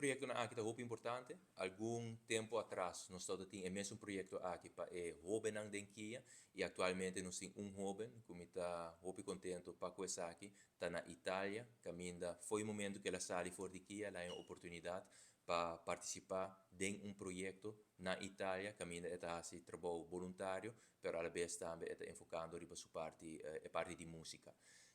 proyecto na aqui tá muito importante. Algum tempo atrás, nós estamos tendo imenso projeto aqui para jovem ang denkia e atualmente nós temos jovem que está muito contente para coisa aqui, está na Itália, caminha. Foi o momento que ela saiu fora de aqui, ela tem a oportunidade para participar de projeto na Itália, caminha está assim trabalho voluntário, mas à vez também está enfocando riba sua parte, parte de música.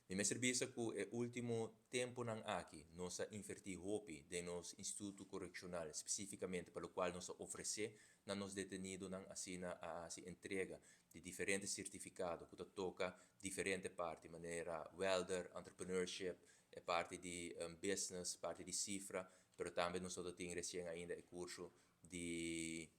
E me serviço que o último tempo nang aqui, nós invertir hopi de nos instituto correccional, especificamente para o qual nós oferecer na nos detenido nang assina a se entrega de diferentes certificados que toca diferente parte, maneira welder, entrepreneurship, parte de business, parte de cifra, pero também nós temos recém ainda o curso de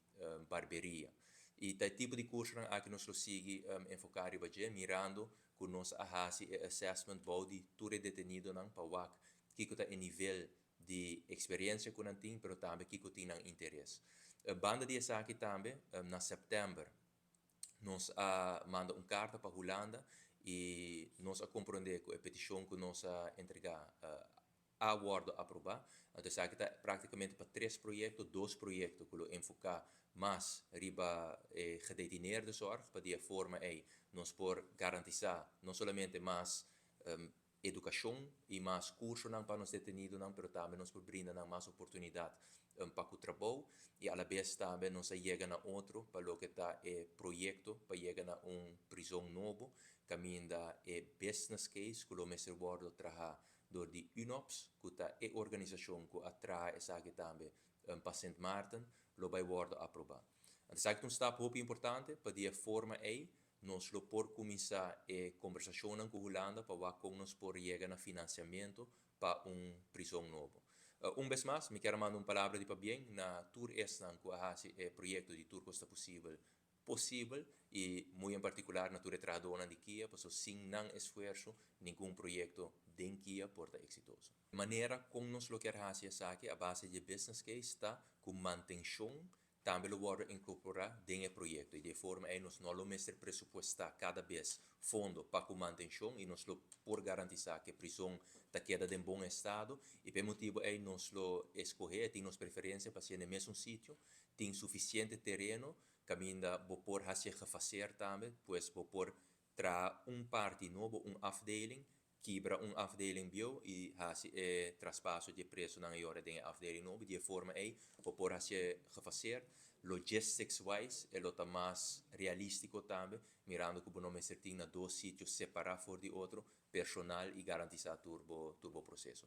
barberia. E tal tipo de curso que nós sigue enfocar mirando que nós ahasi assessment body ture detenido nang pawak kiko ta nível de experiência que não tem, pero também kiko tem nang interesse. Banda de essa aqui também na setembro nós manda carta para a Holanda e nós a compreender que a petição que nós entregar a acordo aprovar. Então, isso aqui está praticamente para 3 projetos, 2 projetos que enfocar mais riba gedetineerde zorg, para de forma aí nós por garantizar não somente mais educação e mais curso não para os detenidos, não, mas também nos brindar mais oportunidade para o trabalho e a la vez também nós chega a outro para o que está projeto para chegar a prisão novo, caminho da business case que o mestre bordo trabalha door die UNOPS, que está a organização que atrai essa aqui também para Sint Maarten, lo vai worden aprovado. Então, isso é stap muito importante para de forma aí nós lo por começar a conversação com a Holanda para como nós por chegar a financiamento para prisão novo. Vez mais, me quero mandar palavra de para bem na tour esta que a projeto de tour costa possível e muito em particular na tour tradona de Kia, porque sem não esforço nenhum projeto de Kia porta exitoso. De maneira como nós lo quer fazer aqui a base de business case está com manutenção também lo pode incorporar dentro do projeto e de forma aí nós não lo mestre presupuestar cada vez fundo para a manutenção e nós lo por garantizar que a prisão está queda em bom estado e por motivo aí nós lo escolher tem nos preferência para ser no mesmo sítio tem suficiente terreno caminha vou por fazer também pois vou por tra parte novo afdeling quebra afdeling bio e hasi traspasso de preço na hora de afdeling novo de forma aí por fazer logistics wise é lota mais realístico também mirando que o nome certinho na 2 sítios separados for de outro personal e garantizar turbo processo.